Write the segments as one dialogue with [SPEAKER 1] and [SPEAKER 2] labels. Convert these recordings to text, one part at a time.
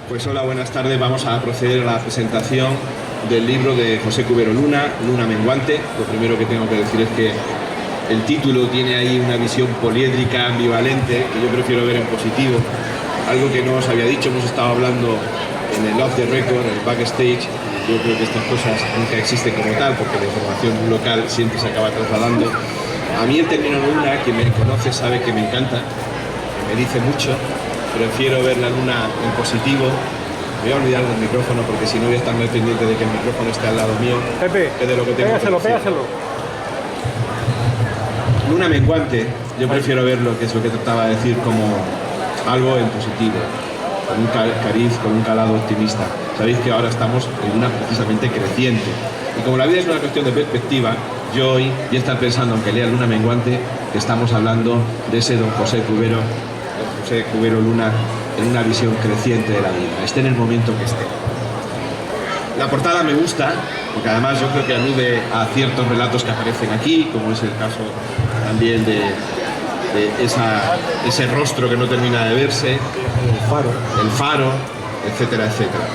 [SPEAKER 1] Pues hola, buenas tardes. Vamos a proceder a la presentación del libro de José Cubero Luna, Luna Menguante. Lo primero que tengo que decir es que el título tiene ahí una visión poliédrica, ambivalente, que yo prefiero ver en positivo. Algo que no os había dicho, hemos estado hablando en el off the record, en el backstage. Yo creo que estas cosas nunca existen como tal, porque la información local siempre se acaba trasladando. A mí el término luna, quien me conoce sabe que me encanta, que me dice mucho. Prefiero ver la luna en positivo. Me voy a olvidar del micrófono porque si no voy a estar muy pendiente de que el micrófono esté al lado mío.
[SPEAKER 2] Pepe,
[SPEAKER 1] que de lo que tengo
[SPEAKER 2] pégaselo.
[SPEAKER 1] Luna menguante, yo prefiero verlo, que es lo que trataba de decir, como algo en positivo, con un cariz, con un calado optimista. Sabéis que ahora estamos en una precisamente creciente. Y como la vida es una cuestión de perspectiva, yo hoy voy a estar pensando, aunque lea Luna menguante, que estamos hablando de ese don José Cubero Luna, en una visión creciente de la vida, esté en el momento que esté. La portada me gusta, porque además yo creo que alude a ciertos relatos que aparecen aquí, como es el caso también de ese rostro que no termina de verse, el faro, etcétera, etcétera.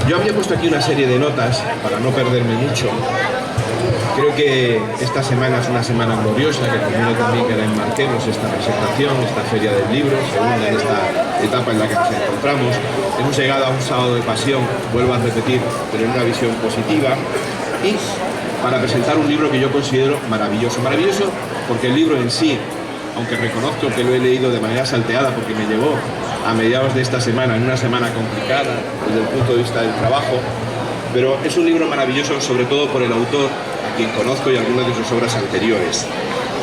[SPEAKER 1] Yo había puesto aquí una serie de notas para no perderme mucho. Creo que esta semana es una semana gloriosa, que conviene también que la enmarquemos, esta presentación, esta feria del libro, segunda en esta etapa en la que nos encontramos. Hemos llegado a un sábado de pasión, vuelvo a repetir, pero en una visión positiva, y para presentar un libro que yo considero maravilloso. Maravilloso porque el libro en sí, aunque reconozco que lo he leído de manera salteada porque me llevó a mediados de esta semana, en una semana complicada desde el punto de vista del trabajo, pero es un libro maravilloso sobre todo por el autor, a quien conozco, y algunas de sus obras anteriores.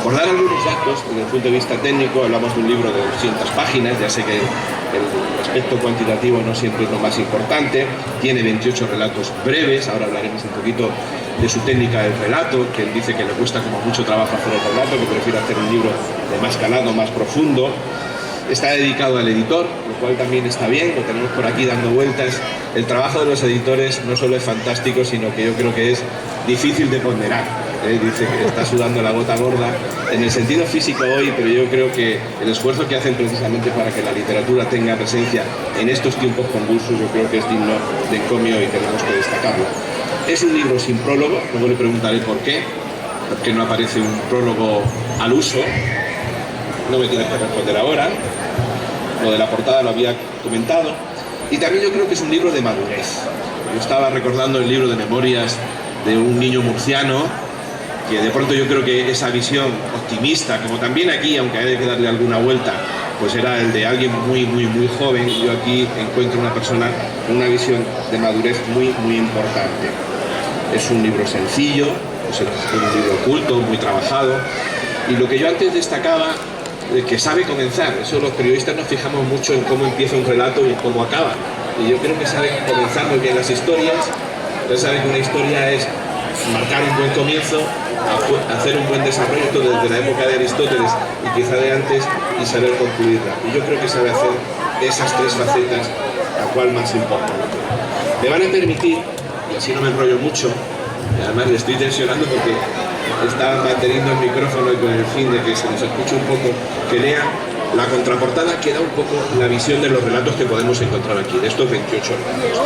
[SPEAKER 1] Por dar algunos datos, desde el punto de vista técnico, hablamos de un libro de 200 páginas, ya sé que el aspecto cuantitativo no siempre es lo más importante, tiene 28 relatos breves, ahora hablaremos un poquito de su técnica del relato, que él dice que le cuesta como mucho trabajo hacer el relato, que prefiere hacer un libro de más calado, más profundo. Está dedicado al editor, lo cual también está bien, lo tenemos por aquí dando vueltas. El trabajo de los editores no solo es fantástico, sino que yo creo que es difícil de ponderar. Dice que está sudando la gota gorda en el sentido físico hoy, pero yo creo que el esfuerzo que hacen precisamente para que la literatura tenga presencia en estos tiempos convulsos, yo creo que es digno de encomio y tenemos que destacarlo. Es un libro sin prólogo, luego le preguntaré por qué no aparece un prólogo al uso. No me tienes que responder ahora. Lo de la portada lo había comentado. Y también yo creo que es un libro de madurez. Yo estaba recordando el libro de memorias de un niño murciano, que de pronto yo creo que esa visión optimista, como también aquí, aunque hay que darle alguna vuelta, pues era el de alguien muy joven. Yo aquí encuentro una persona con una visión de madurez muy importante. Es un libro sencillo, es un libro culto, muy trabajado. Y lo que yo antes destacaba, que sabe comenzar. Eso los periodistas nos fijamos mucho en cómo empieza un relato y en cómo acaba. Y yo creo que sabe comenzar muy bien las historias. Entonces sabe que una historia es marcar un buen comienzo, hacer un buen desarrollo, esto desde la época de Aristóteles y quizá de antes, y saber concluirla. Y yo creo que sabe hacer esas tres facetas, la cual más importa. Me van a permitir, y así no me enrollo mucho, y además le estoy tensionando porque está manteniendo el micrófono y con el fin de que se nos escuche un poco, que lea la contraportada, que da un poco la visión de los relatos que podemos encontrar aquí, de estos 28 relatos.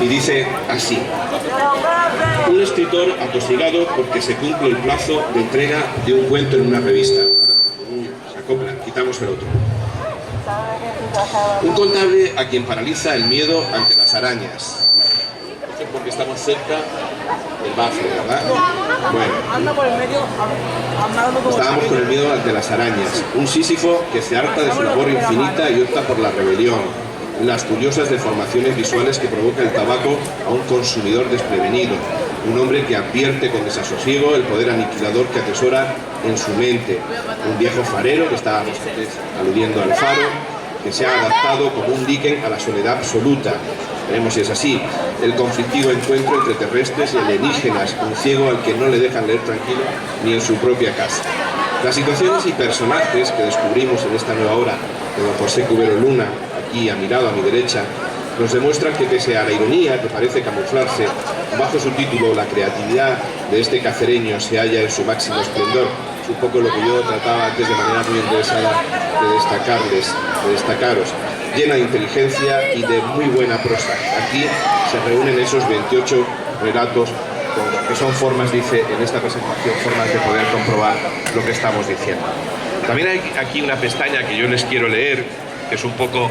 [SPEAKER 1] Y dice así: un escritor atosigado porque se cumple el plazo de entrega de un cuento en una revista. Se acopla, quitamos el otro. Un contable a quien paraliza el miedo ante las arañas. Porque estamos cerca del bafo, ¿verdad? Bueno, estábamos con el miedo ante las arañas. Un Sísifo que se harta de su labor infinita y opta por la rebelión. Las curiosas deformaciones visuales que provoca el tabaco a un consumidor desprevenido. Un hombre que advierte con desasosiego el poder aniquilador que atesora en su mente. Un viejo farero, que estábamos aludiendo al faro, que se ha adaptado como un dique a la soledad absoluta. Veremos si es así. El conflictivo encuentro entre terrestres y alienígenas, un ciego al que no le dejan leer tranquilo ni en su propia casa. Las situaciones y personajes que descubrimos en esta nueva obra de don José Cubero Luna, aquí a mi lado, a mi derecha, nos demuestran que pese a la ironía que parece camuflarse bajo su título, la creatividad de este cacereño se halla en su máximo esplendor. Es un poco lo que yo trataba antes de manera muy interesada de destacaros. llena de inteligencia y de muy buena prosa. Aquí se reúnen esos 28 relatos que son formas, dice en esta presentación, formas de poder comprobar lo que estamos diciendo. También hay aquí una pestaña que yo les quiero leer, que es un poco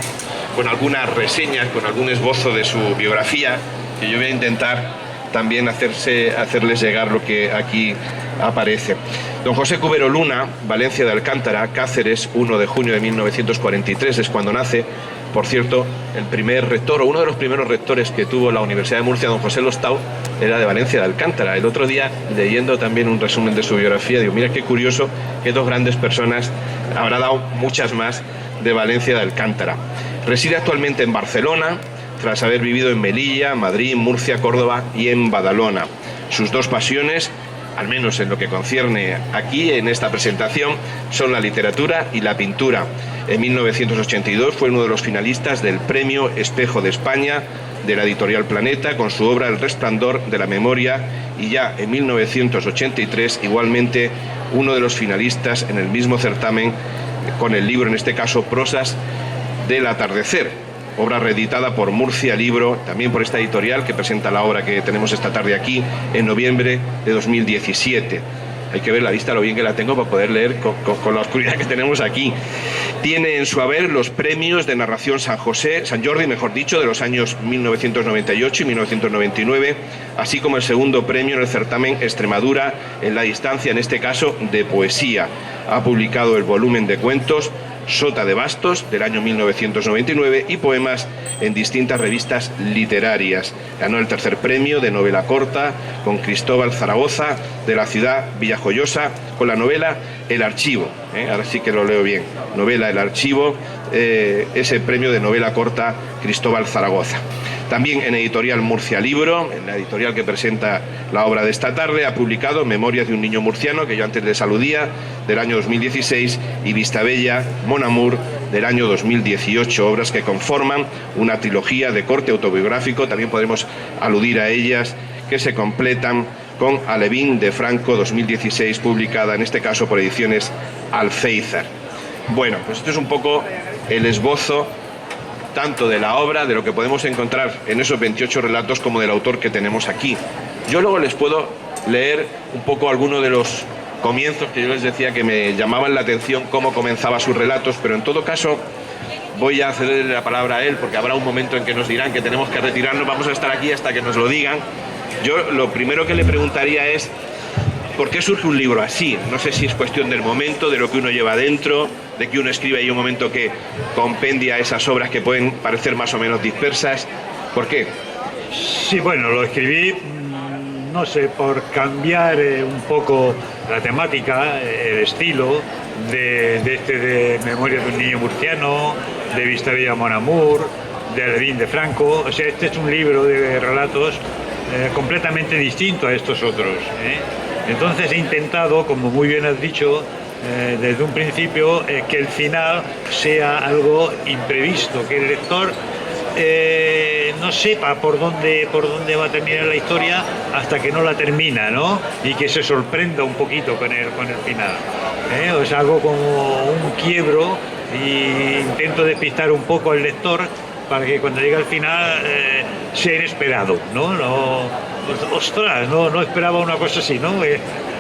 [SPEAKER 1] con algunas reseñas, con algún esbozo de su biografía, que yo voy a intentar también hacerles llegar lo que aquí aparece. Don José Cubero Luna, Valencia de Alcántara, Cáceres, 1 de junio de 1943, es cuando nace. Por cierto, el primer rector, o uno de los primeros rectores que tuvo la Universidad de Murcia, don José Lostau, era de Valencia de Alcántara. El otro día, leyendo también un resumen de su biografía, digo, mira qué curioso que dos grandes personas, habrá dado muchas más, de Valencia de Alcántara. Reside actualmente en Barcelona, tras haber vivido en Melilla, Madrid, Murcia, Córdoba y en Badalona. Sus dos pasiones, al menos en lo que concierne aquí en esta presentación, son la literatura y la pintura. En 1982 fue uno de los finalistas del Premio Espejo de España de la editorial Planeta con su obra El Resplandor de la Memoria, y ya en 1983 igualmente uno de los finalistas en el mismo certamen con el libro, en este caso Prosas del Atardecer, obra reeditada por Murcia Libro, también por esta editorial que presenta la obra que tenemos esta tarde aquí, en noviembre de 2017. Hay que ver la vista, lo bien que la tengo para poder leer con la oscuridad que tenemos aquí. Tiene en su haber los premios de narración San Jordi, mejor dicho, de los años 1998 y 1999, así como el segundo premio en el certamen Extremadura en la distancia, en este caso de poesía. Ha publicado el volumen de cuentos Sota de Bastos, del año 1999, y poemas en distintas revistas literarias. Ganó el tercer premio de novela corta con Cristóbal Zaragoza, de la ciudad villajoyosa, con la novela El Archivo. Ahora sí que lo leo bien. Novela El Archivo, ese premio de novela corta Cristóbal Zaragoza. También en editorial Murcia Libro, en la editorial que presenta la obra de esta tarde, ha publicado Memorias de un niño murciano, que yo antes les aludía, del año 2016, y Vistabella, Mon Amour, del año 2018, obras que conforman una trilogía de corte autobiográfico, también podremos aludir a ellas, que se completan con Alevín de Franco 2016, publicada en este caso por Ediciones Alféizar. Bueno, pues esto es un poco el esbozo tanto de la obra, de lo que podemos encontrar en esos 28 relatos, como del autor que tenemos aquí. Yo luego les puedo leer un poco algunos de los comienzos que yo les decía que me llamaban la atención, cómo comenzaba sus relatos, pero en todo caso voy a cederle la palabra a él, porque habrá un momento en que nos dirán que tenemos que retirarnos, vamos a estar aquí hasta que nos lo digan. Yo lo primero que le preguntaría es, ¿por qué surge un libro así? No sé si es cuestión del momento, de lo que uno lleva dentro, de que uno escribe y hay un momento que compendia esas obras que pueden parecer más o menos dispersas. ¿Por qué?
[SPEAKER 2] Sí, bueno, lo escribí, no sé, por cambiar un poco la temática, el estilo de Memorias de un niño murciano, de Vistabella Mon Amour, de Alevín de Franco. O sea, este es un libro de relatos completamente distinto a estos otros. Entonces he intentado, como muy bien has dicho, desde un principio, que el final sea algo imprevisto, que el lector no sepa por dónde va a terminar la historia hasta que no la termina, ¿no? Y que se sorprenda un poquito con el final. Es algo como un quiebro, y intento despistar un poco al lector para que cuando llegue al final sea inesperado, ¿no? Ostras, no esperaba una cosa así, ¿no?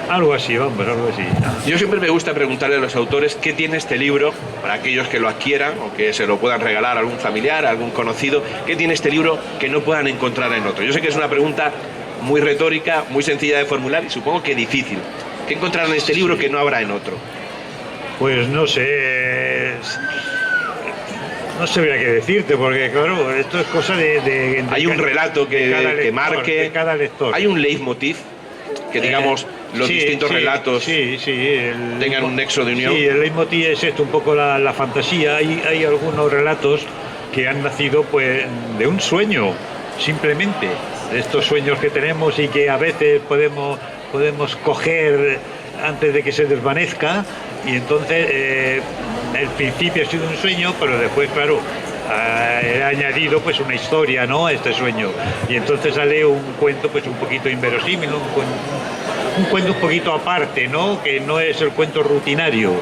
[SPEAKER 2] Algo así, vamos, algo así.
[SPEAKER 1] Yo siempre me gusta preguntarle a los autores qué tiene este libro, para aquellos que lo adquieran o que se lo puedan regalar a algún familiar, a algún conocido, qué tiene este libro que no puedan encontrar en otro. Yo sé que es una pregunta muy retórica, muy sencilla de formular y supongo que difícil. ¿Qué encontrarán en este libro que no habrá en otro?
[SPEAKER 2] Pues no sé... No sabría qué decirte, porque claro, esto es cosa de
[SPEAKER 1] hay un relato que marque,
[SPEAKER 2] de cada lector.
[SPEAKER 1] Hay un leitmotiv, que digamos los distintos relatos tengan un nexo de unión.
[SPEAKER 2] Sí, el leitmotiv es esto, un poco la fantasía. Hay algunos relatos que han nacido pues de un sueño, simplemente, de estos sueños que tenemos y que a veces podemos coger antes de que se desvanezca, y entonces el principio ha sido un sueño, pero después, claro, he añadido pues una historia, ¿no?, a este sueño, y entonces sale un cuento pues un poquito inverosímil, un cuento un poquito aparte, ¿no?, que no es el cuento rutinario,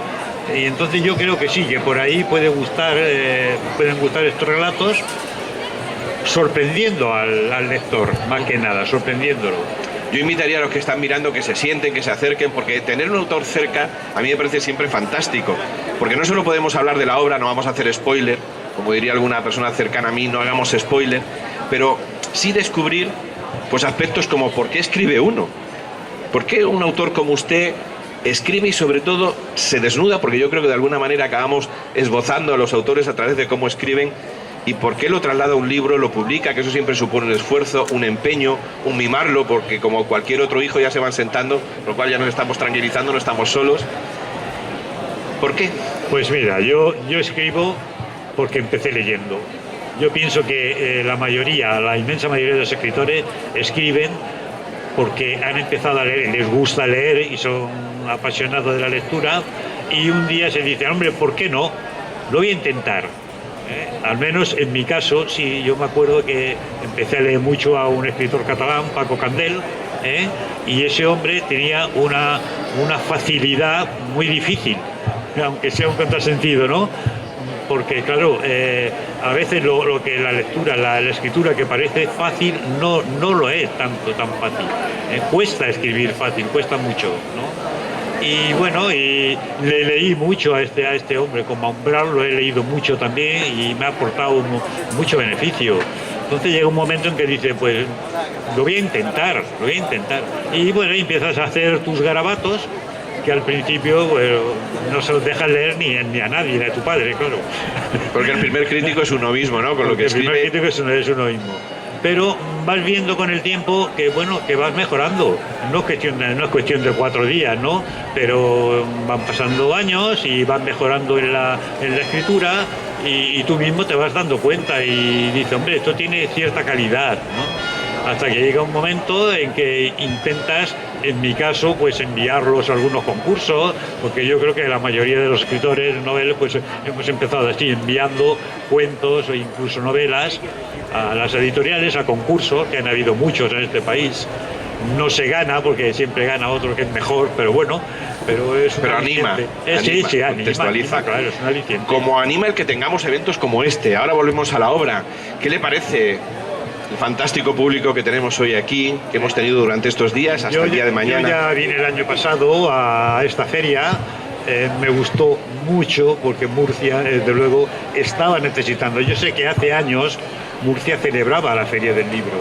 [SPEAKER 2] Y entonces yo creo que sí, que por ahí pueden gustar estos relatos, sorprendiendo al lector, más que nada, sorprendiéndolo.
[SPEAKER 1] Yo invitaría a los que están mirando que se sienten, que se acerquen, porque tener un autor cerca a mí me parece siempre fantástico, porque no solo podemos hablar de la obra, no vamos a hacer spoiler, como diría alguna persona cercana a mí, no hagamos spoiler, pero sí descubrir pues aspectos como por qué escribe uno, por qué un autor como usted escribe y sobre todo se desnuda, porque yo creo que de alguna manera acabamos esbozando a los autores a través de cómo escriben, y por qué lo traslada a un libro, lo publica, que eso siempre supone un esfuerzo, un empeño, un mimarlo, porque como cualquier otro hijo ya se van sentando, lo cual ya nos estamos tranquilizando, no estamos solos. ¿Por qué?
[SPEAKER 2] Pues mira, yo escribo porque empecé leyendo. Yo pienso que la inmensa mayoría de los escritores escriben porque han empezado a leer, les gusta leer y son apasionados de la lectura, y un día se dicen, hombre, ¿por qué no? Lo voy a intentar. Al menos en mi caso, sí, yo me acuerdo que empecé a leer mucho a un escritor catalán, Paco Candel, y ese hombre tenía una facilidad muy difícil, aunque sea un contrasentido, ¿no? Porque claro, a veces lo que la lectura, la escritura que parece fácil, no lo es tan fácil. Cuesta escribir fácil, cuesta mucho, ¿no? Y bueno, y le leí mucho a este hombre, como Umbral lo he leído mucho también y me ha aportado mucho beneficio. Entonces llega un momento en que dice, pues lo voy a intentar. Y bueno, empiezas a hacer tus garabatos, que al principio no se los dejas leer ni a nadie, ni a tu padre, claro.
[SPEAKER 1] Porque el primer crítico es uno mismo, ¿no? Con lo que escribe.
[SPEAKER 2] El primer crítico es uno mismo. Pero vas viendo con el tiempo que bueno, que vas mejorando. No es cuestión de 4 días, ¿no? Pero van pasando años y vas mejorando en la escritura, y tú mismo te vas dando cuenta y dices, hombre, esto tiene cierta calidad, ¿no? Hasta que llega un momento en que intentas, en mi caso, pues enviarlos a algunos concursos, porque yo creo que la mayoría de los escritores noveles pues hemos empezado así, enviando cuentos o incluso novelas a las editoriales, a concursos, que han habido muchos en este país. No se gana, porque siempre gana otro que es mejor, pero bueno, es un aliciente. Sí,
[SPEAKER 1] contextualiza.
[SPEAKER 2] anima, claro, es un aliciente.
[SPEAKER 1] Como anima el que tengamos eventos como este. Ahora volvemos a la obra. ¿Qué le parece el fantástico público que tenemos hoy aquí, que hemos tenido durante estos días, hasta el día de mañana?
[SPEAKER 2] Yo ya vine el año pasado a esta feria. Me gustó mucho porque Murcia, desde luego, estaba necesitando. Yo sé que hace años Murcia celebraba la Feria del Libro,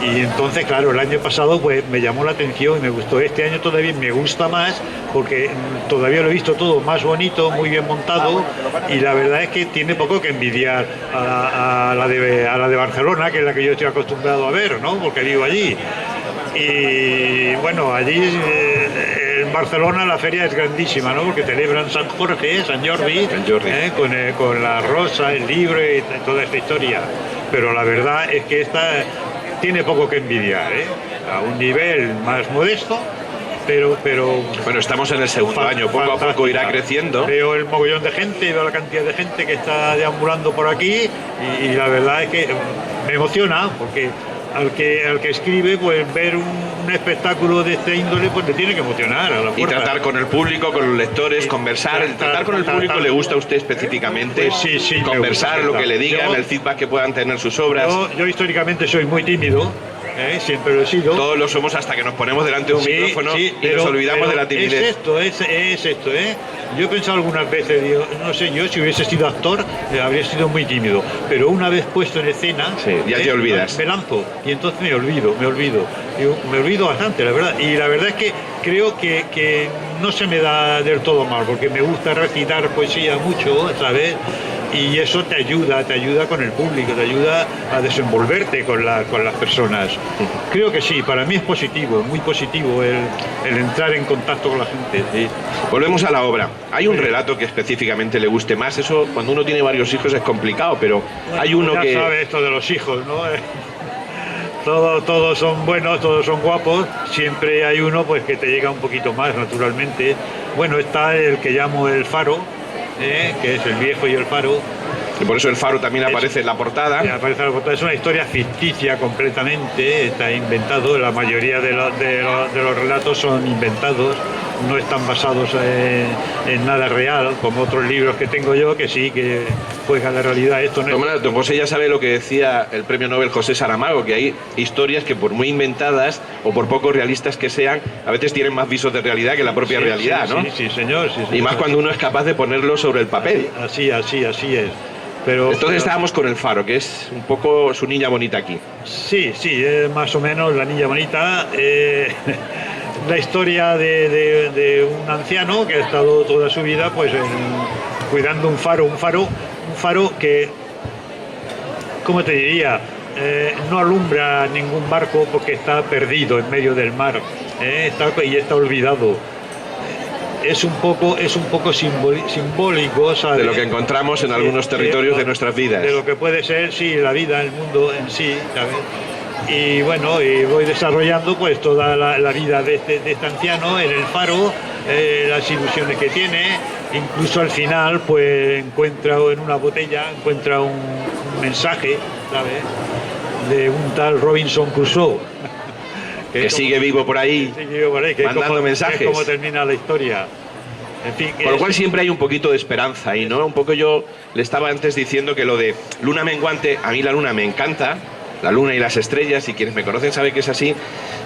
[SPEAKER 2] y entonces, claro, el año pasado pues me llamó la atención y me gustó. Este año todavía me gusta más porque todavía lo he visto todo más bonito, muy bien montado, y la verdad es que tiene poco que envidiar a la de Barcelona, que es la que yo estoy acostumbrado a ver, ¿no? Porque vivo allí. Y bueno, allí en Barcelona la feria es grandísima, ¿no? Porque celebran San Jorge, San Jordi, con la rosa, el libro y toda esta historia. Pero la verdad es que esta tiene poco que envidiar, a un nivel más modesto, pero
[SPEAKER 1] bueno, estamos en el segundo año, poco a poco irá creciendo.
[SPEAKER 2] Veo el mogollón de gente, veo la cantidad de gente que está deambulando por aquí, y la verdad es que me emociona, porque al que escribe, pues ver un espectáculo de este índole, pues le tiene que emocionar a la fuerza.
[SPEAKER 1] Y tratar con el público, con los lectores, conversar. Tratar con el público le gusta a usted específicamente.
[SPEAKER 2] Pues sí,
[SPEAKER 1] conversar, lo que le digan, el feedback que puedan tener sus obras.
[SPEAKER 2] Yo históricamente soy muy tímido. Siempre lo he sido.
[SPEAKER 1] Todos lo somos hasta que nos ponemos delante de un micrófono y nos olvidamos de la timidez.
[SPEAKER 2] Es esto. Yo he pensado algunas veces, digo, no sé, yo si hubiese sido actor habría sido muy tímido, pero una vez puesto en escena,
[SPEAKER 1] ya te olvidas.
[SPEAKER 2] Me lanzo y entonces me olvido bastante, la verdad. Y la verdad es que creo que no se me da del todo mal, porque me gusta recitar poesía mucho, ¿sabes? Y eso te ayuda con el público, te ayuda a desenvolverte con las personas. Creo que sí, para mí es positivo, muy positivo el entrar en contacto con la gente. ¿Sí?
[SPEAKER 1] Volvemos a la obra. ¿Hay un relato que específicamente le guste más? Eso, cuando uno tiene varios hijos es complicado, pero hay uno
[SPEAKER 2] ya
[SPEAKER 1] que...
[SPEAKER 2] Ya sabes esto de los hijos, ¿no? Todos son buenos, todos son guapos, siempre hay uno pues que te llega un poquito más, naturalmente. Bueno, está el que llamo El Faro, que es El Viejo y el Faro.
[SPEAKER 1] Y por eso El Faro también aparece en la portada.
[SPEAKER 2] Aparece en la portada. Es una historia ficticia completamente, está inventado. La mayoría de los relatos son inventados. no están basados en nada real, como otros libros que tengo yo, que sí, que juegan la realidad. Esto no es...
[SPEAKER 1] Don José ya sabe lo que decía el premio Nobel José Saramago, que hay historias que por muy inventadas o por poco realistas que sean, a veces tienen más visos de realidad que la propia realidad, ¿no?
[SPEAKER 2] Sí, señor.
[SPEAKER 1] Y más cuando uno es capaz de ponerlo sobre el papel.
[SPEAKER 2] Así es. Pero
[SPEAKER 1] estábamos con El Faro, que es un poco su niña bonita aquí.
[SPEAKER 2] Sí, es más o menos la niña bonita. La historia de un anciano que ha estado toda su vida pues cuidando un faro que, ¿cómo te diría? No alumbra ningún barco porque está perdido en medio del mar, está olvidado. Es un poco simbólico, ¿sabes?
[SPEAKER 1] De lo que encontramos en algunos territorios de nuestras vidas.
[SPEAKER 2] De lo que puede ser, sí, la vida, el mundo en sí, ¿sabes? Y bueno, y voy desarrollando pues toda la vida de este anciano en el faro, las ilusiones que tiene, incluso al final pues encuentra en una botella, un mensaje, ¿sabes? De un tal Robinson Crusoe.
[SPEAKER 1] Que sigue vivo por ahí, mandando mensajes.
[SPEAKER 2] Que es como termina la historia. En fin,
[SPEAKER 1] con lo cual siempre hay un poquito de esperanza ahí, ¿no? Un poco yo le estaba antes diciendo que lo de luna menguante, a mí la luna me encanta, la luna y las estrellas, y quienes me conocen saben que es así,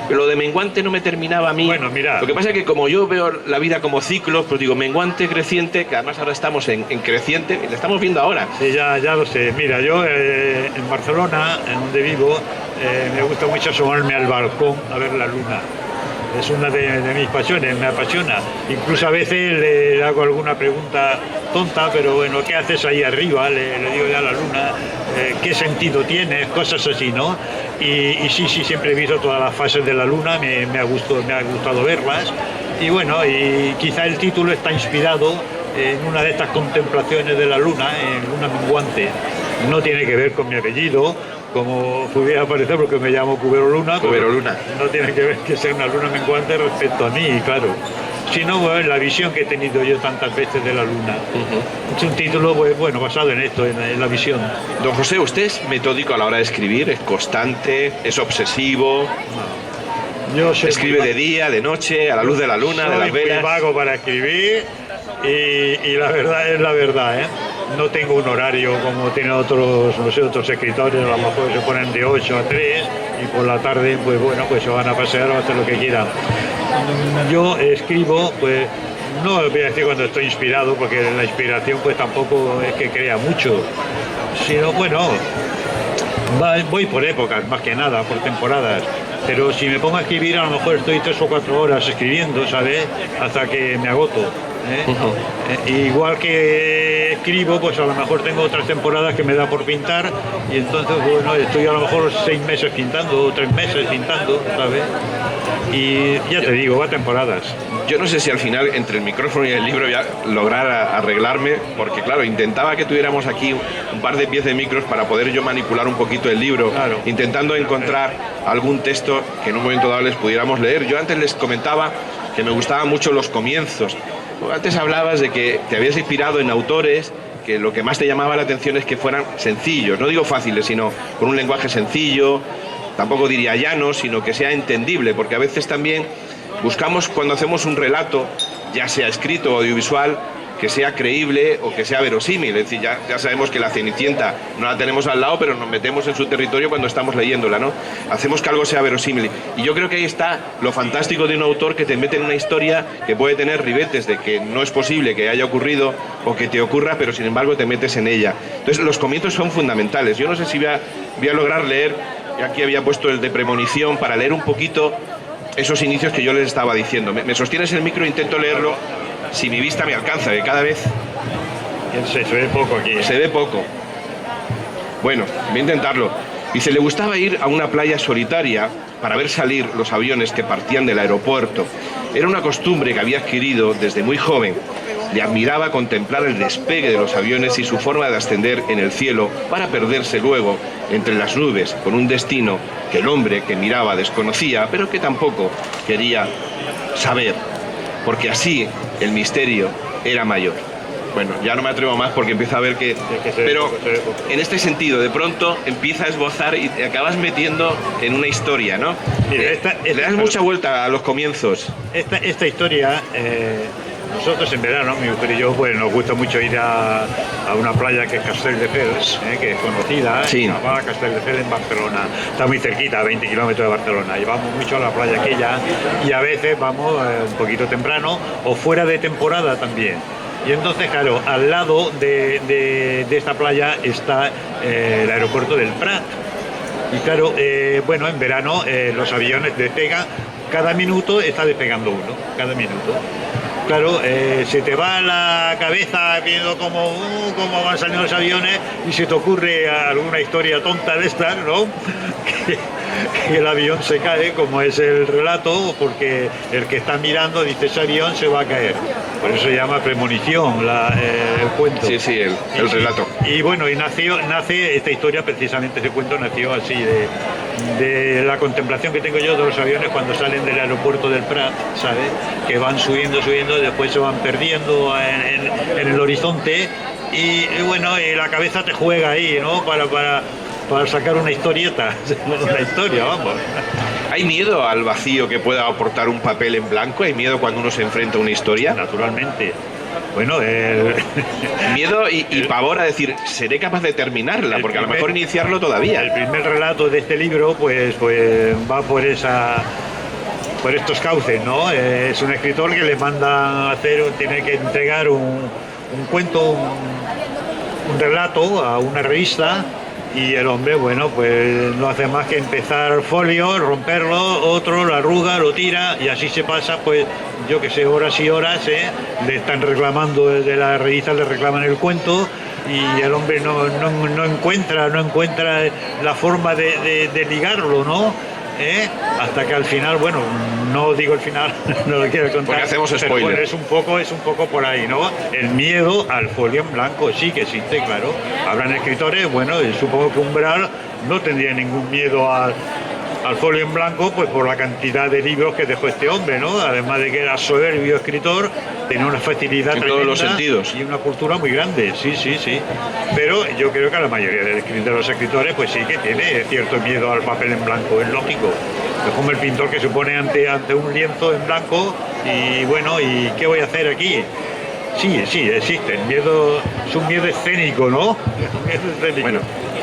[SPEAKER 1] pero lo de menguante no me terminaba a mí.
[SPEAKER 2] Bueno, mira.
[SPEAKER 1] Lo que pasa es que como yo veo la vida como ciclos, pues digo menguante, creciente, que además ahora estamos en creciente, y lo estamos viendo ahora.
[SPEAKER 2] Sí, ya lo sé. Mira, yo en Barcelona, en donde vivo, me gusta mucho asomarme al balcón a ver la luna. Es una de mis pasiones, me apasiona. Incluso a veces le hago alguna pregunta tonta, pero bueno, ¿qué haces ahí arriba? Le digo ya a la luna, ¿qué sentido tiene? Cosas así, ¿no? Y sí, siempre he visto todas las fases de la luna, me ha gustado verlas. Y bueno, y quizá el título está inspirado en una de estas contemplaciones de la luna, en luna menguante. No tiene que ver con mi apellido, como pudiera parecer, porque me llamo Cubero Luna.
[SPEAKER 1] Cubero Luna.
[SPEAKER 2] No tiene que ver que sea una luna menguante respecto a mí, claro. Sino bueno, la visión que he tenido yo tantas veces de la luna. Es un título, pues, bueno, basado en esto, en la visión.
[SPEAKER 1] Don José, ¿usted es metódico a la hora de escribir? ¿Es constante? ¿Es obsesivo?
[SPEAKER 2] Yo
[SPEAKER 1] ¿Escribe de día, de noche, a la luz de la luna, de las velas?
[SPEAKER 2] Soy muy vago para escribir y la verdad es la verdad, ¿eh? No tengo un horario como tienen otros escritores, a lo mejor se ponen de 8 a 3 y por la tarde, pues bueno, pues se van a pasear o a hacer lo que quieran. Yo escribo, pues no voy a decir cuando estoy inspirado, porque la inspiración pues tampoco es que crea mucho, sino bueno, voy por épocas, más que nada, por temporadas. Pero si me pongo a escribir, a lo mejor estoy 3 o 4 horas escribiendo, ¿sabes? Hasta que me agoto. Igual que escribo, pues a lo mejor tengo otras temporadas que me da por pintar y entonces, bueno, estoy a lo mejor 6 meses pintando, 3 meses pintando, ¿sabes? Y ya te digo, va temporadas.
[SPEAKER 1] Yo no sé si al final, entre el micrófono y el libro, voy a lograr arreglarme, porque claro, intentaba que tuviéramos aquí un par de pies de micros para poder yo manipular un poquito el libro,
[SPEAKER 2] claro,
[SPEAKER 1] intentando encontrar algún texto que en un momento dado les pudiéramos leer. Yo antes les comentaba que me gustaban mucho los comienzos. Antes hablabas de que te habías inspirado en autores que lo que más te llamaba la atención es que fueran sencillos, no digo fáciles, sino con un lenguaje sencillo, tampoco diría llano, sino que sea entendible, porque a veces también buscamos, cuando hacemos un relato, ya sea escrito o audiovisual, que sea creíble o que sea verosímil. Es decir, ya sabemos que la Cenicienta no la tenemos al lado, pero nos metemos en su territorio cuando estamos leyéndola, ¿no? Hacemos que algo sea verosímil. Y yo creo que ahí está lo fantástico de un autor, que te mete en una historia que puede tener ribetes de que no es posible que haya ocurrido o que te ocurra, pero sin embargo te metes en ella. Entonces los comienzos son fundamentales. Yo no sé si voy a lograr leer, y aquí había puesto el de premonición, para leer un poquito esos inicios que yo les estaba diciendo. ¿Me sostienes el micro? Intento leerlo. Si mi vista me alcanza, que cada vez
[SPEAKER 2] se ve poco aquí.
[SPEAKER 1] Se ve poco. Bueno, voy a intentarlo. Dice, le gustaba ir a una playa solitaria para ver salir los aviones que partían del aeropuerto. Era una costumbre que había adquirido desde muy joven. Le admiraba contemplar el despegue de los aviones y su forma de ascender en el cielo para perderse luego entre las nubes con un destino que el hombre que miraba desconocía, pero que tampoco quería saber, porque así el misterio era mayor. Bueno, ya no me atrevo más porque empiezo a ver que... Pero en este sentido, de pronto empieza a esbozar y te acabas metiendo en una historia, ¿no?
[SPEAKER 2] Mira,
[SPEAKER 1] le das mucha vuelta a los comienzos.
[SPEAKER 2] Esta historia, nosotros en verano, mi mujer y yo, pues nos gusta mucho ir a una playa que es Castelldefels, que es conocida,
[SPEAKER 1] sí.
[SPEAKER 2] Se llama Castelldefels en Barcelona. Está muy cerquita, a 20 kilómetros de Barcelona. Y vamos mucho a la playa aquella y a veces vamos un poquito temprano o fuera de temporada también. Y entonces, claro, al lado de esta playa está el aeropuerto del Prat. Y claro, bueno, en verano los aviones despegan, cada minuto está despegando uno, cada minuto. Claro, se te va la cabeza viendo cómo van saliendo los aviones y se te ocurre alguna historia tonta de estas, ¿no? Que el avión se cae, como es el relato, porque el que está mirando dice ese avión se va a caer. Por eso se llama premonición el cuento.
[SPEAKER 1] Sí, sí, el relato.
[SPEAKER 2] Y bueno, y nace esta historia, precisamente ese cuento nació así de la contemplación que tengo yo de los aviones cuando salen del aeropuerto del Prat, ¿sabes? Que van subiendo, y después se van perdiendo en el horizonte y bueno, y la cabeza te juega ahí, ¿no? Para sacar una historieta, una historia, vamos.
[SPEAKER 1] ¿Hay miedo al vacío que pueda aportar un papel en blanco? ¿Hay miedo cuando uno se enfrenta a una historia?
[SPEAKER 2] Naturalmente. Bueno,
[SPEAKER 1] miedo y pavor a decir, ¿seré capaz de terminarla? Porque a lo mejor iniciarlo todavía.
[SPEAKER 2] El primer relato de este libro, pues va por estos cauces, ¿no? Es un escritor que le manda tiene que entregar un cuento, un relato a una revista. Y el hombre, bueno, pues no hace más que empezar folio, romperlo, otro lo arruga, lo tira y así se pasa, pues yo que sé, horas y horas, le están reclamando desde la revista, le reclaman el cuento y el hombre no encuentra la forma de ligarlo, ¿no? Hasta que al final, bueno, no digo el final, no lo quiero contar.
[SPEAKER 1] Porque hacemos spoiler.
[SPEAKER 2] Pero bueno, es un poco por ahí, ¿no? El miedo al folio en blanco sí que existe, claro. Habrán escritores, bueno, supongo que Umbral no tendría ningún miedo al folio en blanco, pues por la cantidad de libros que dejó este hombre, ¿no? Además de que era soberbio escritor, tenía una facilidad
[SPEAKER 1] en todos los sentidos
[SPEAKER 2] y una cultura muy grande, sí. Pero yo creo que a la mayoría de los escritores, pues sí que tiene cierto miedo al papel en blanco, es lógico. Es como el pintor que se pone ante un lienzo en blanco y bueno, ¿y qué voy a hacer aquí? Sí, existe. El miedo es un miedo escénico, ¿no?
[SPEAKER 1] Bueno,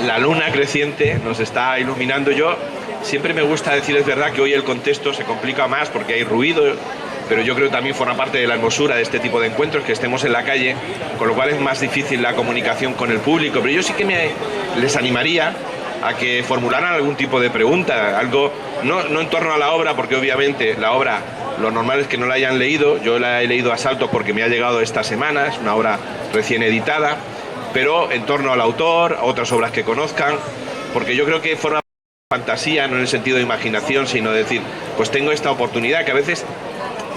[SPEAKER 1] la luna creciente nos está iluminando. Yo siempre me gusta decir, es verdad que hoy el contexto se complica más porque hay ruido, pero yo creo que también forma parte de la hermosura de este tipo de encuentros, que estemos en la calle, con lo cual es más difícil la comunicación con el público. Pero yo sí que les animaría a que formularan algún tipo de pregunta, algo no en torno a la obra, porque obviamente la obra lo normal es que no la hayan leído. Yo la he leído a saltos porque me ha llegado esta semana, es una obra recién editada, pero en torno al autor, a otras obras que conozcan, porque yo creo que forma fantasía, no en el sentido de imaginación, sino de decir, pues tengo esta oportunidad, que a veces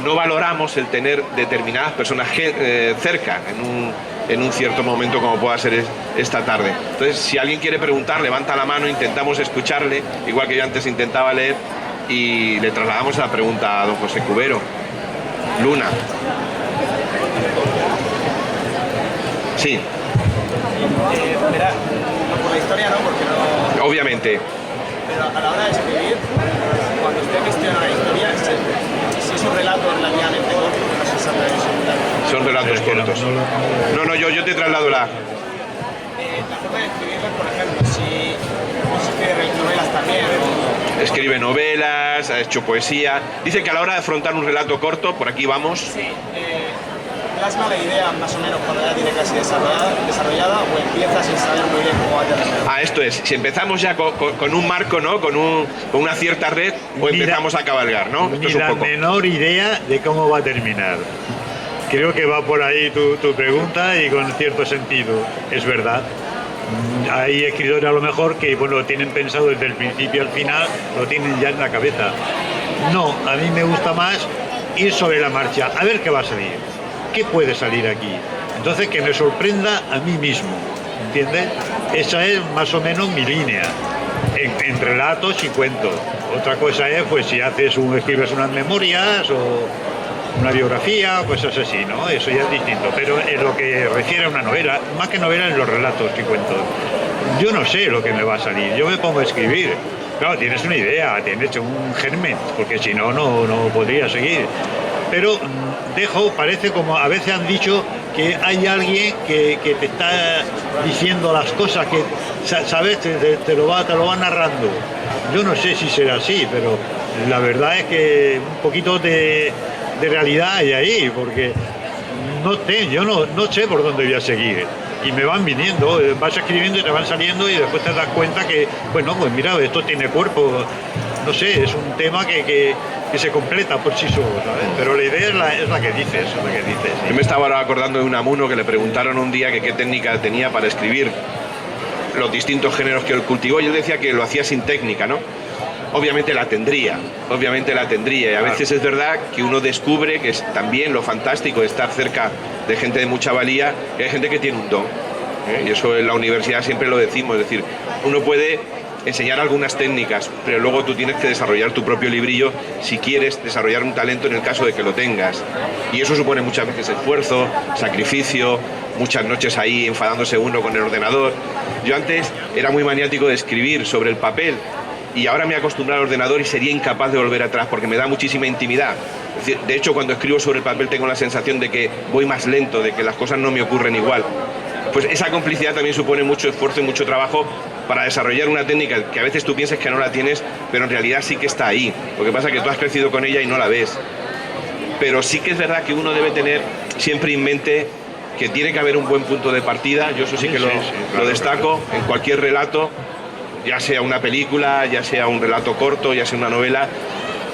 [SPEAKER 1] no valoramos el tener determinadas personas cerca en un cierto momento, como pueda ser esta tarde. Entonces, si alguien quiere preguntar, levanta la mano, intentamos escucharle, igual que yo antes intentaba leer, y le trasladamos la pregunta a don José Cubero. Luna. Sí.
[SPEAKER 3] Verá, no por la historia no, porque no...
[SPEAKER 1] Obviamente.
[SPEAKER 3] Pero a la hora de escribir, cuando usted gestiona la historia, si es un relato relativamente corto, no se sabe si es un relato.
[SPEAKER 1] Son relatos cortos. No, yo te traslado la...
[SPEAKER 3] La forma de escribirlo, por ejemplo, si no se escribe novelas también,
[SPEAKER 1] Escribe novelas, ha hecho poesía. Dice que a la hora de afrontar un relato corto, por aquí vamos...
[SPEAKER 3] Sí, plasma la idea más o menos cuando ya tiene casi desarrollada o empieza sin saber muy bien cómo va a terminar.
[SPEAKER 1] Esto es, si empezamos ya con un marco, ¿no? Con una cierta red, o empezamos a cabalgar, ¿no?
[SPEAKER 2] Ni la menor idea de cómo va a terminar. Creo que va por ahí tu pregunta y con cierto sentido. Es verdad. Hay escritores a lo mejor que bueno, lo tienen pensado desde el principio al final, lo tienen ya en la cabeza. No, a mí me gusta más ir sobre la marcha, a ver qué va a salir. ¿Qué puede salir aquí? Entonces que me sorprenda a mí mismo, ¿entiendes? Esa es más o menos mi línea, en relatos y cuentos. Otra cosa es, pues si escribes unas memorias una biografía, cosas así, ¿no? Eso ya es distinto. Pero en lo que refiere a una novela, más que novela, en los relatos que cuento, yo no sé lo que me va a salir. Yo me pongo a escribir. Claro, tienes una idea, tienes un germen, porque si no, no podría seguir. Pero parece como a veces han dicho que hay alguien que te está diciendo las cosas, que, ¿sabes? Te lo va narrando. Yo no sé si será así, pero la verdad es que un poquito de realidad hay ahí, porque yo no sé por dónde voy a seguir. Y me van viniendo, vas escribiendo y te van saliendo y después te das cuenta que, bueno, pues mira, esto tiene cuerpo. No sé, es un tema que se completa por sí solo, ¿sabes? Pero la idea es la que dices, ¿sí?
[SPEAKER 1] Yo me estaba ahora acordando de un amuno que le preguntaron un día que qué técnica tenía para escribir los distintos géneros que él cultivó, y él decía que lo hacía sin técnica, ¿no? Obviamente la tendría, y a veces es verdad que uno descubre que es también lo fantástico de estar cerca de gente de mucha valía, que hay gente que tiene un don, ¿eh? Y eso en la universidad siempre lo decimos, es decir, uno puede enseñar algunas técnicas, pero luego tú tienes que desarrollar tu propio librillo si quieres desarrollar un talento en el caso de que lo tengas. Y eso supone muchas veces esfuerzo, sacrificio, muchas noches ahí enfadándose uno con el ordenador. Yo antes era muy maniático de escribir sobre el papel y ahora me he acostumbrado al ordenador y sería incapaz de volver atrás porque me da muchísima intimidad. Es decir, de hecho, cuando escribo sobre el papel tengo la sensación de que voy más lento, de que las cosas no me ocurren igual. Pues esa complicidad también supone mucho esfuerzo y mucho trabajo para desarrollar una técnica que a veces tú piensas que no la tienes, pero en realidad sí que está ahí. Lo que pasa es que tú has crecido con ella y no la ves. Pero sí que es verdad que uno debe tener siempre en mente que tiene que haber un buen punto de partida. Yo eso sí que lo destaco en cualquier relato, ya sea una película, ya sea un relato corto, ya sea una novela,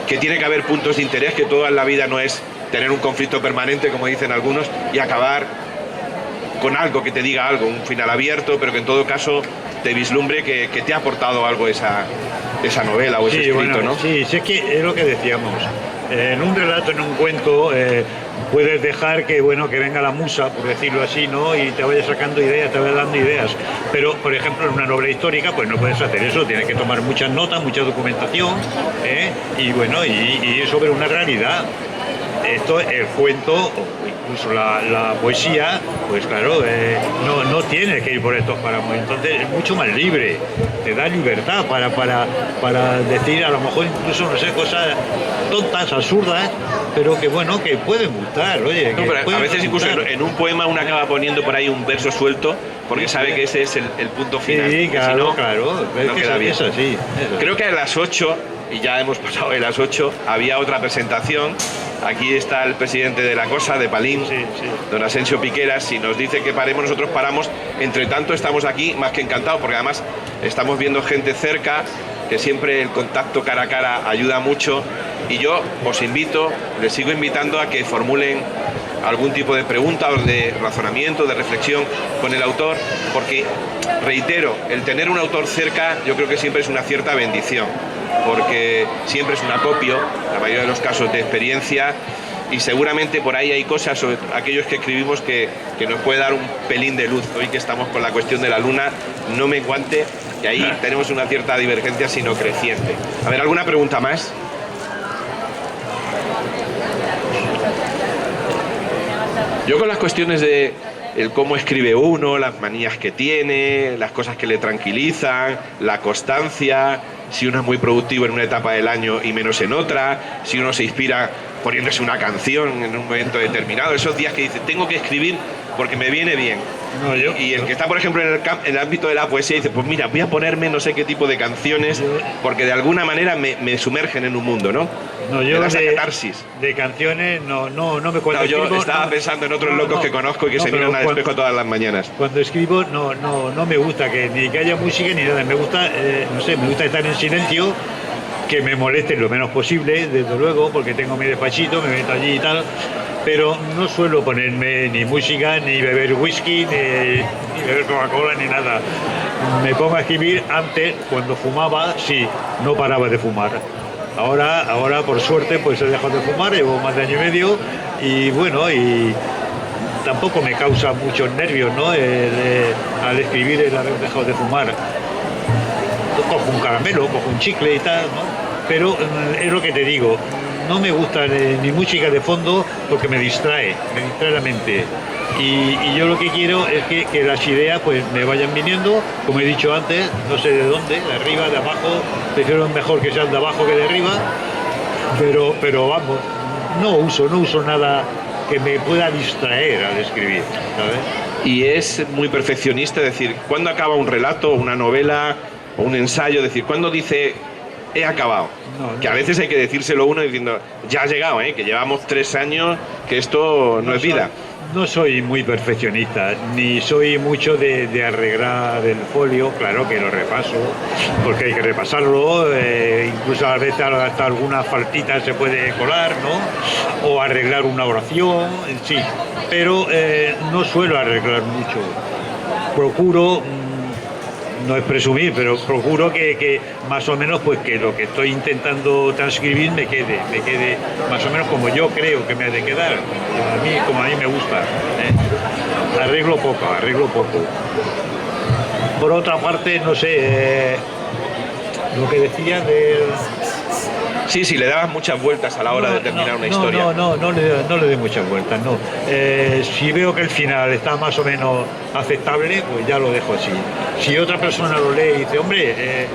[SPEAKER 1] que tiene que haber puntos de interés, que toda la vida no es tener un conflicto permanente, como dicen algunos, y acabar con algo que te diga algo, un final abierto, pero que en todo caso te vislumbre que te ha aportado algo esa novela o ese escrito,
[SPEAKER 2] bueno,
[SPEAKER 1] ¿no?
[SPEAKER 2] Sí, es que es lo que decíamos. En un relato, en un cuento, puedes dejar que venga la musa, por decirlo así, ¿no? Y te vaya sacando ideas, te vaya dando ideas. Pero, por ejemplo, en una novela histórica, pues no puedes hacer eso. Tienes que tomar muchas notas, mucha documentación, y ir sobre una realidad. Esto, el cuento, o incluso la poesía, pues claro, no tiene que ir por estos páramos. Entonces es mucho más libre, te da libertad para decir a lo mejor incluso, no sé, cosas tontas, absurdas, pero que que pueden gustar, oye.
[SPEAKER 1] No, pero a veces incluso en un poema uno acaba poniendo por ahí un verso suelto porque sabe que ese es el punto final.
[SPEAKER 2] Sí, claro,
[SPEAKER 1] si no,
[SPEAKER 2] claro.
[SPEAKER 1] No queda bien.
[SPEAKER 2] Es así.
[SPEAKER 1] Creo que a las 8, y ya hemos pasado de las 8, había otra presentación. Aquí está el presidente de la cosa, de Palín, don Asensio Piqueras, y nos dice que paremos, nosotros paramos. Entre tanto estamos aquí más que encantados, porque además estamos viendo gente cerca, que siempre el contacto cara a cara ayuda mucho, y yo os invito, les sigo invitando a que formulen algún tipo de pregunta o de razonamiento, de reflexión con el autor, porque, reitero, el tener un autor cerca yo creo que siempre es una cierta bendición, porque siempre es un acopio, la mayoría de los casos, de experiencia, y seguramente por ahí hay cosas sobre aquellos que escribimos que nos puede dar un pelín de luz. Hoy que estamos con la cuestión de la luna no menguante, y ahí tenemos una cierta divergencia, sino creciente. A ver, ¿alguna pregunta más? Yo con las cuestiones de el cómo escribe uno, las manías que tiene, las cosas que le tranquilizan, la constancia, si uno es muy productivo en una etapa del año y menos en otra, si uno se inspira poniéndose una canción en un momento determinado, esos días que dice, tengo que escribir porque me viene bien. Y el que está, por ejemplo, en el ámbito de la poesía dice, pues mira, voy a ponerme no sé qué tipo de canciones porque de alguna manera me sumergen en un mundo, ¿no?
[SPEAKER 2] No, yo
[SPEAKER 1] catarsis.
[SPEAKER 2] De canciones no me cuento.
[SPEAKER 1] Yo estaba pensando en otros locos que conozco y que se miran al espejo todas las mañanas.
[SPEAKER 2] Cuando escribo no me gusta ni que haya música ni nada. Me gusta, me gusta estar en silencio, que me moleste lo menos posible, desde luego, porque tengo mi despachito, me meto allí y tal. Pero no suelo ponerme ni música, ni beber whisky, ni beber Coca-Cola, ni nada. Me pongo a escribir. Antes, cuando fumaba, sí, no paraba de fumar. Ahora por suerte, pues he dejado de fumar, llevo más de año y medio, y tampoco me causa muchos nervios, ¿no? Al escribir el haber dejado de fumar. Cojo un caramelo, cojo un chicle y tal, ¿no? Pero es lo que te digo, no me gusta ni música de fondo porque me distrae la mente. Y yo lo que quiero es que las ideas pues me vayan viniendo, como he dicho antes, no sé de dónde, de arriba, de abajo, prefiero mejor que sean de abajo que de arriba, pero vamos, no uso nada que me pueda distraer al escribir, ¿sabes?
[SPEAKER 1] Y es muy perfeccionista, es decir, ¿cuándo acaba un relato, una novela o un ensayo? Es decir, ¿cuándo dice he acabado?
[SPEAKER 2] No.
[SPEAKER 1] Que a veces hay que decírselo uno diciendo, ya ha llegado, que llevamos 3 años, que esto no es vida.
[SPEAKER 2] No soy muy perfeccionista, ni soy mucho de arreglar el folio, claro que lo repaso, porque hay que repasarlo, incluso a veces hasta alguna faltita se puede colar, ¿no? O arreglar una oración, sí, pero no suelo arreglar mucho. Procuro, no es presumir, pero procuro que más o menos pues que lo que estoy intentando transcribir me quede más o menos como yo creo que me ha de quedar, como a mí me gusta. Arreglo poco. Por otra parte, no sé, lo que decía del...
[SPEAKER 1] Sí, le dabas muchas vueltas a la hora de terminar una historia.
[SPEAKER 2] No le doy muchas vueltas, no. Si veo que el final está más o menos aceptable, pues ya lo dejo así. Si otra persona lo lee y dice, hombre,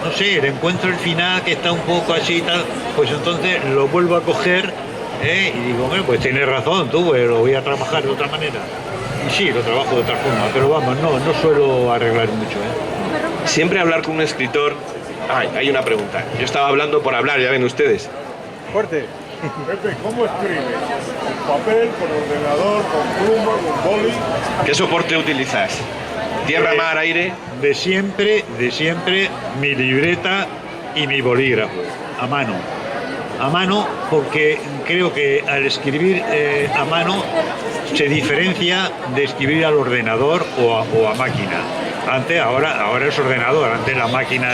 [SPEAKER 2] no sé, le encuentro el final que está un poco así y tal, pues entonces lo vuelvo a coger y digo, bueno, pues tienes razón tú, pues lo voy a trabajar de otra manera. Y sí, lo trabajo de otra forma, pero vamos, no suelo arreglar mucho.
[SPEAKER 1] Siempre hablar con un escritor... hay una pregunta. Yo estaba hablando por hablar, ya ven ustedes.
[SPEAKER 4] Fuerte. Pepe, ¿cómo escribes? ¿Con papel, con ordenador, con pluma, con boli?
[SPEAKER 1] ¿Qué soporte utilizas? ¿Tierra, mar, aire?
[SPEAKER 2] De siempre, mi libreta y mi bolígrafo, a mano. A mano, porque creo que al escribir a mano se diferencia de escribir al ordenador o a máquina. Ahora es ordenador, antes la máquina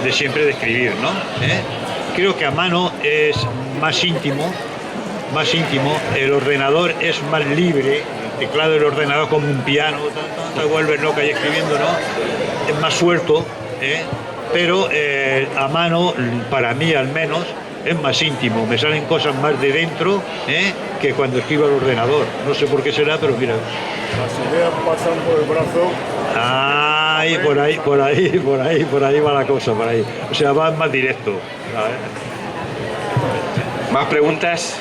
[SPEAKER 2] de siempre de escribir, ¿no? Creo que a mano es más íntimo, el ordenador es más libre, el teclado del ordenador como un piano, te vuelves loca y escribiendo, ¿no? Es más suelto, pero a mano, para mí al menos, es más íntimo, me salen cosas más de dentro que cuando escribo al ordenador. No sé por qué será, pero mira.
[SPEAKER 4] Las ideas pasan por el brazo.
[SPEAKER 2] Ay, por ahí va la cosa, por ahí. O sea, va más directo.
[SPEAKER 1] ¿Más preguntas?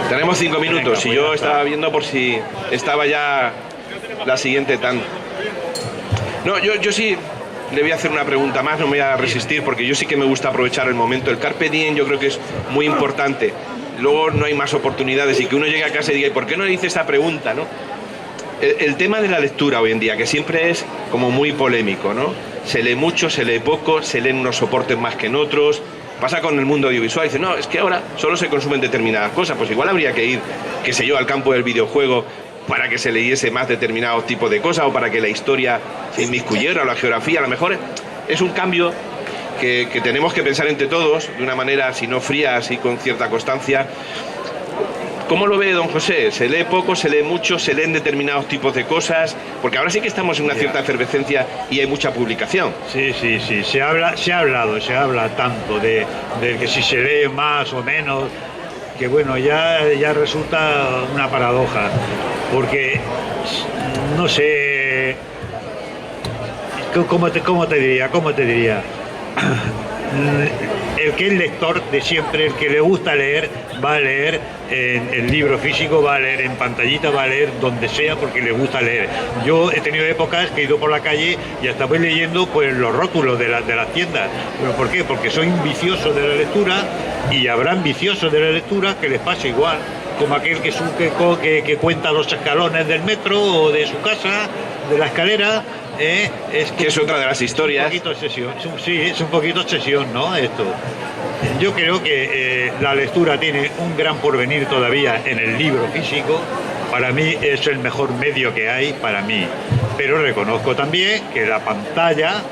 [SPEAKER 1] Tenemos 5 minutos y yo estaba viendo por si estaba ya la siguiente tanda. No, yo sí le voy a hacer una pregunta más, no me voy a resistir porque yo sí que me gusta aprovechar el momento. El carpe diem yo creo que es muy importante. Luego no hay más oportunidades y que uno llegue a casa y diga, ¿y por qué no le hice esa pregunta, no? El tema de la lectura hoy en día, que siempre es como muy polémico, ¿no? Se lee mucho, se lee poco, se leen unos soportes más que en otros. Pasa con el mundo audiovisual, dice, no, es que ahora solo se consumen determinadas cosas, pues igual habría que ir, qué sé yo, al campo del videojuego para que se leyese más determinados tipos de cosas o para que la historia se inmiscuyera o la geografía. A lo mejor es un cambio que tenemos que pensar entre todos de una manera, si no fría, así con cierta constancia. ¿Cómo lo ve don José? ¿Se lee poco, se lee mucho, se leen determinados tipos de cosas? Porque ahora sí que estamos en una cierta efervescencia y hay mucha publicación.
[SPEAKER 2] Sí, se habla tanto de que si se lee más o menos, que bueno, ya resulta una paradoja, porque no sé, ¿cómo te diría? El que es lector de siempre, el que le gusta leer, va a leer en el libro físico, va a leer en pantallita, va a leer donde sea porque le gusta leer. Yo he tenido épocas que he ido por la calle y hasta voy leyendo pues los rótulos de las tiendas. ¿Pero por qué? Porque soy un vicioso de la lectura y habrán viciosos de la lectura que les pasa igual, como aquel que cuenta los escalones del metro o de su casa, de la escalera.
[SPEAKER 1] Que es otra de las historias.
[SPEAKER 2] Es un poquito obsesión, es un poquito obsesión, ¿no? Esto. Yo creo que la lectura tiene un gran porvenir todavía en el libro físico. Para mí es el mejor medio que hay para mí. Pero reconozco también que la pantalla,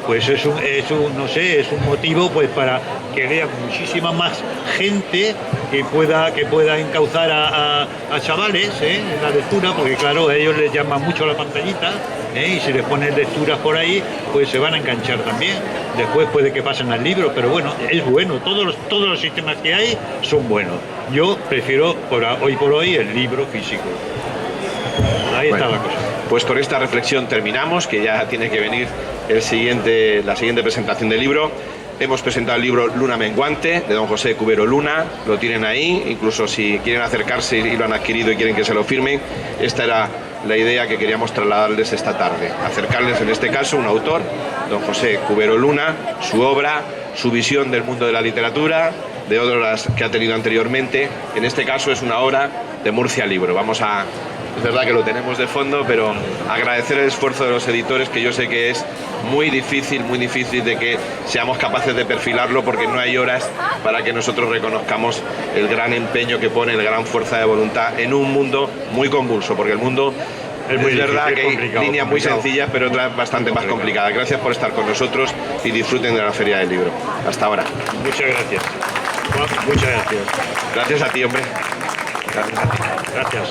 [SPEAKER 2] pues es un motivo pues para que lea muchísima más gente que pueda encauzar a chavales en la lectura, porque claro, a ellos les llama mucho la pantallita, y si les ponen lecturas por ahí, pues se van a enganchar también. Después puede que pasen al libro, pero bueno, es bueno. Todos los sistemas que hay son buenos. Yo prefiero hoy por hoy el libro físico. Ahí está la cosa.
[SPEAKER 1] Pues con esta reflexión terminamos, que ya tiene que venir la siguiente presentación del libro. Hemos presentado el libro Luna Menguante, de don José Cubero Luna, lo tienen ahí, incluso si quieren acercarse y lo han adquirido y quieren que se lo firmen, esta era la idea que queríamos trasladarles esta tarde, acercarles en este caso un autor, don José Cubero Luna, su obra, su visión del mundo de la literatura, de otras que ha tenido anteriormente. En este caso es una obra de Murcia Libro. Es verdad que lo tenemos de fondo, pero agradecer el esfuerzo de los editores, que yo sé que es muy difícil de que seamos capaces de perfilarlo, porque no hay horas para que nosotros reconozcamos el gran empeño que pone, la gran fuerza de voluntad en un mundo muy convulso, porque el mundo es verdad que hay líneas muy sencillas, pero otras bastante más complicadas. Gracias por estar con nosotros y disfruten de la Feria del Libro. Hasta ahora.
[SPEAKER 2] Muchas gracias. Muchas gracias.
[SPEAKER 1] Gracias a ti, hombre.
[SPEAKER 2] Gracias.